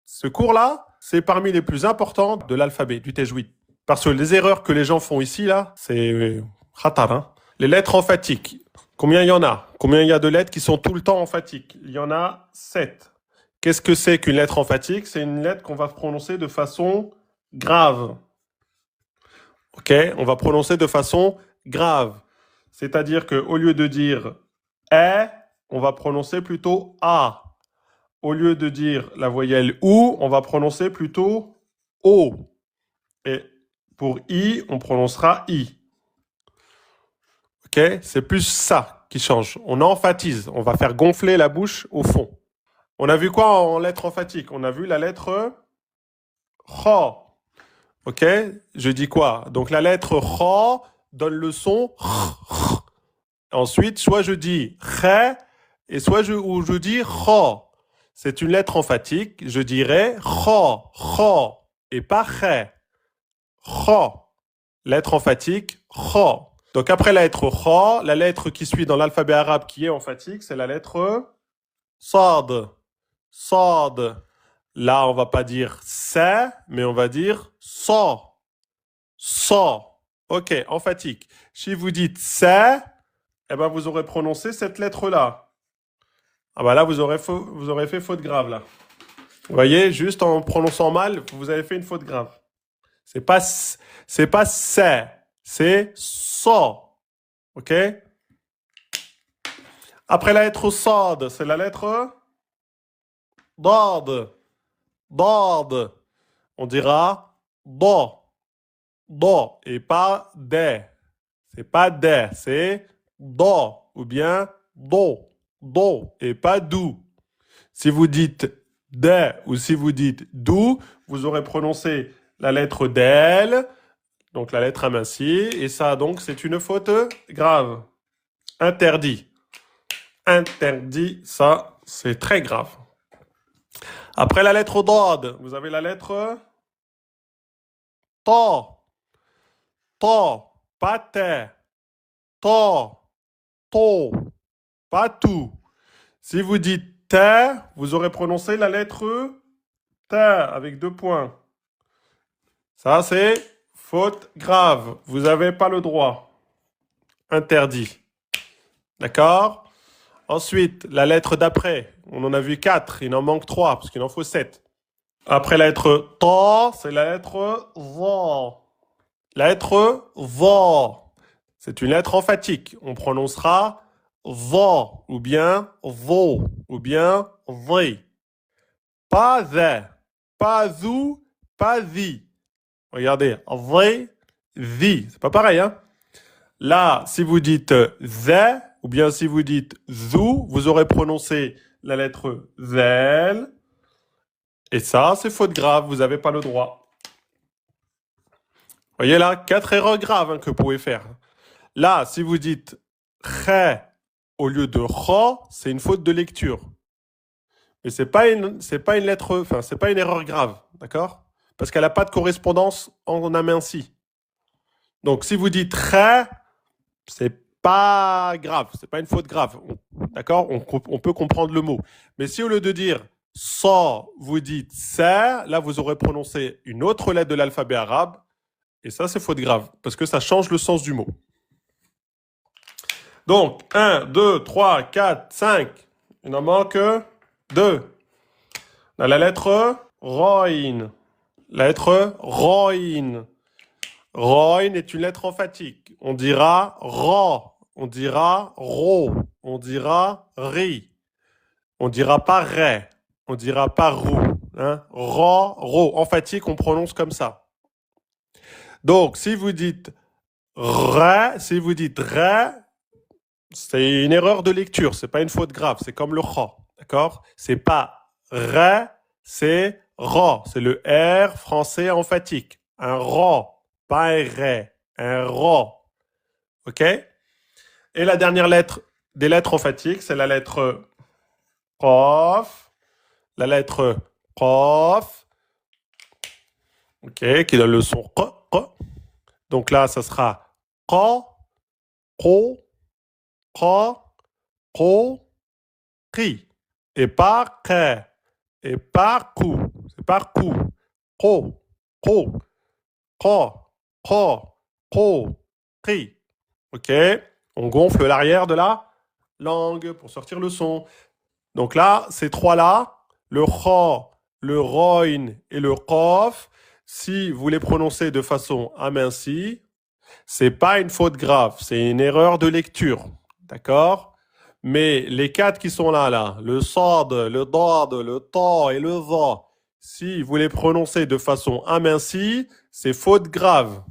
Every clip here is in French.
Ce cours-là, c'est parmi les plus importants de l'alphabet, du tajwid. Parce que les erreurs que les gens font ici, là, c'est khatar, hein. Les lettres emphatiques, combien il y en a? Combien il y a de lettres qui sont tout le temps emphatiques? Il y en a 7. Qu'est-ce que c'est qu'une lettre emphatique? C'est une lettre qu'on va prononcer de façon grave. Ok? On va prononcer de façon grave. C'est-à-dire qu'au lieu de dire « est », on va prononcer plutôt « a ». Au lieu de dire la voyelle OU, on va prononcer plutôt O. Et pour I, on prononcera I. Ok? C'est plus ça qui change. On emphatise. On va faire gonfler la bouche au fond. On a vu quoi en lettre emphatique? On a vu la lettre Kha. Ok? Je dis quoi? Donc la lettre Kha donne le son. Ensuite, soit je dis Kha et soit je dis Kha. C'est une lettre emphatique. Je dirais Kha, Kha et pas Kha. Kha. Lettre emphatique, Kha. Donc après la lettre Kha, la lettre qui suit dans l'alphabet arabe qui est emphatique, c'est la lettre Sad. Sad. Là, on va pas dire sa, mais on va dire sa. Sa. Ok, emphatique. Si vous dites sa, eh ben vous aurez prononcé cette lettre-là. Ah bah là, vous aurez fait faute grave, là. Vous voyez, juste en prononçant mal, vous avez fait une faute grave. C'est pas ça, c'est ça. Ok? Après la lettre sad, c'est la lettre dad. Dad. On dira do. Do et pas de. C'est pas de, c'est do ou bien do. Do et pas dou. Si vous dites de ou si vous dites dou, vous aurez prononcé la lettre d'elle, donc la lettre amincie, et ça donc c'est une faute grave. Interdit. Interdit, ça c'est très grave. Après la lettre dad, vous avez la lettre ta. Ta, pas te. Ta, to, pas tout. Si vous dites te, vous aurez prononcé la lettre te avec 2 points. Ça, c'est faute grave. Vous n'avez pas le droit. Interdit. D'accord? Ensuite, la lettre d'après. On en a vu 4. Il en manque 3 parce qu'il en faut 7. Après la lettre ta, c'est la lettre va. La lettre va. C'est une lettre emphatique. On prononcera va ou bien vo ou bien vi. Pas the, pas zou, pas zi. Regardez, vi, zi. C'est pas pareil, hein? Là, si vous dites the ou bien si vous dites zou, vous aurez prononcé la lettre zel. Et ça, c'est faute grave. Vous n'avez pas le droit. Voyez là, 4 erreurs graves hein, que vous pouvez faire. Là, si vous dites khe au lieu de kha, c'est une faute de lecture. Mais c'est pas une lettre, enfin, c'est pas une erreur grave, d'accord? Parce qu'elle n'a pas de correspondance en aminci. Donc, si vous dites khe, c'est pas grave, c'est pas une faute grave, d'accord? On peut comprendre le mot. Mais si au lieu de dire sa, vous dites sa, là, vous aurez prononcé une autre lettre de l'alphabet arabe, et ça, c'est faute grave, parce que ça change le sens du mot. Donc, 1, 2, 3, 4, 5. Il en manque 2. On a la lettre Roin. La lettre Roin. Roin est une lettre emphatique. On dira Ro. On dira Ro. On dira Ri. On dira pas Ré. On dira pas Rou. Hein? Ro, Ro. Emphatique, on prononce comme ça. Donc, si vous dites Ré, c'est une erreur de lecture, c'est pas une faute grave, c'est comme le kha, d'accord? C'est pas ré, c'est ra, c'est le R français emphatique. Un ra, pas un ré, un ra. OK? Et la dernière lettre des lettres emphatiques, c'est la lettre qaf, la lettre qaf, OK, qui donne le son q. Donc là, ça sera qa, qo, qa, qo, qi. Et pas que. Et pas coup. parcours. Ko, ko, ko, ko, ko, ri. Ok? On gonfle l'arrière de la langue pour sortir le son. Donc là, ces trois-là, le kha, le roin et le qaf, si vous les prononcez de façon amincie, c'est pas une faute grave, c'est une erreur de lecture. D'accord? Mais les quatre qui sont là, le sad, le dad, le ta et le va, si vous les prononcez de façon amincie, c'est faute grave.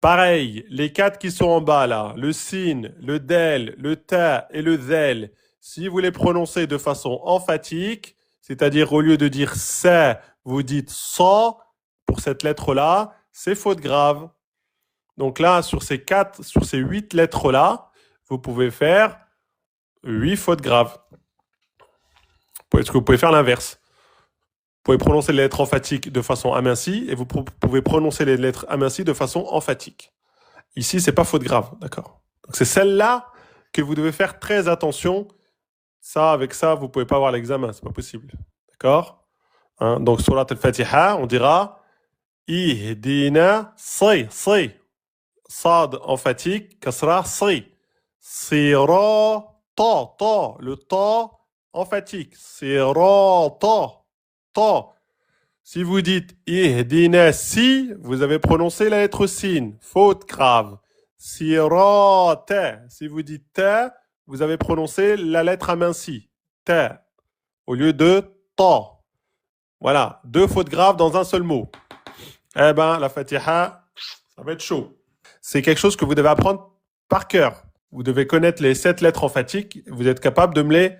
Pareil, les quatre qui sont en bas là, le sin, le del, le ta et le zel, si vous les prononcez de façon emphatique, c'est-à-dire au lieu de dire c'est, vous dites ça, pour cette lettre-là, c'est faute grave. Donc là, sur ces 8 lettres-là, vous pouvez faire 8 fautes graves. Est-ce que vous pouvez faire l'inverse? Vous pouvez prononcer les lettres emphatiques de façon amincie et vous pouvez prononcer les lettres amincies de façon emphatique. Ici, c'est pas faute grave, d'accord? Donc c'est celle-là que vous devez faire très attention. Ça, avec ça, vous pouvez pas avoir l'examen, c'est pas possible, d'accord? Hein? Donc surat al-Fatiha, on dira Ihdina si. Sad emphatique, kasra si. Sira ta, le ta emphatique. Sira ta. Si vous dites ihdina si, vous avez prononcé la lettre sin, faute grave. Sira ta. Si vous dites ta, vous avez prononcé la lettre amincie, ta, au lieu de ta. Voilà, 2 fautes graves dans un seul mot. Eh ben, la Fatiha, ça va être chaud. C'est quelque chose que vous devez apprendre par cœur. Vous devez connaître les 7 lettres emphatiques. Vous êtes capable de me les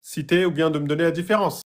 citer ou bien de me donner la différence.